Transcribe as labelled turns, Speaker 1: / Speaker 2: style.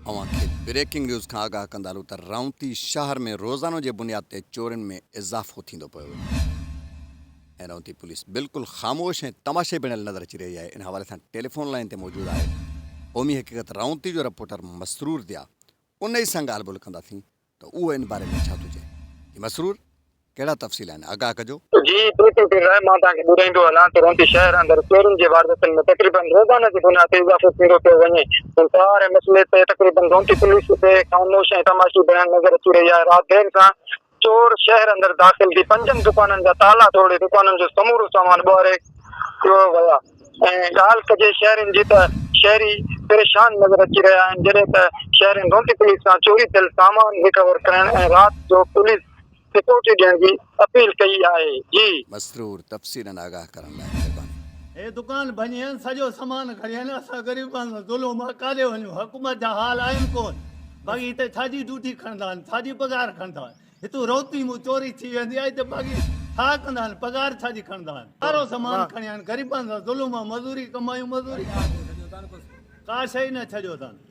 Speaker 1: अवांखे breaking news खां आगाह कंदालू त राउंती शहर में रोज़ानो जे बुनियाद ते चोरियुनि में इज़ाफ़ो थींदो पियो ऐं राउंती पुलिस बिल्कुलु ख़ामोश ऐं तमाशे पिणियल नज़र अची रही आहे। इन हवाले सां टेलीफोन लाइन ते मौजूदु आहे क़ौमी हक़ीक़त राउंती जो रिपोर्टर मसरूर दिया। उन ई सां ॻाल्हि ॿोल कंदासीं त उहो इन बारे में छा थो चए। मसरूर, कहिड़ा तफ़सील आहिनि, आगाह कजो।
Speaker 2: जी बिल्कुल मैं तव्हांखे ॿुधाईंदो हलां त राउंती शहर अंदरि चोरियुनि जे वारदातनि में तक़रीबन रोज़ाना जी बुनियाद ते इज़ाफ़ो थींदो पियो वञे। सारे मसइले ते तक़रीबन राउंती पुलिस ते ख़ामोश ऐं तमाशी बयान नज़र अची रही आहे। राति देर सां चोर शहर अंदरि दाख़िल थी 5 दुकाननि जा ताला तोड़े दुकाननि जो समूरो सामान ॿारे वियो विया ऐं ॻाल्हि कजे शहरनि जी त शहरी परेशान नज़र अची रहिया आहिनि, जॾहिं त शहरनि राउंती पुलिस सां चोरी थियल सामान रिकवर करण ऐं राति जो पुलिस सिक्योरिटी ॾियण जी अपील कई आहे। जी
Speaker 1: मसरूर, तफ़सीलन आगाह करण लाइ महिरबानी।
Speaker 3: ए दुकान भञी आहिनि, सॼो सामान खणी आहिनि। असां ग़रीबनि सां ज़ुल्म आहे, काॾे वञूं? हुकूमत जा हाल आहिनि कोन। बाक़ी हिते छाजी ड्यूटी खणंदा आहिनि, छाजी पघार खणंदा आहिनि? हितूं रोटी मूं चोरी थी वेंदी आहे त बाक़ी छा कंदा आहिनि? पघार छाजी खणंदा आहिनि? सारो सामान खणी आहिनि। ग़रीबनि सां ज़ुल्म आहे, मज़ूरी कमायूं, मज़ूरी का शइ न छॾियो अथनि।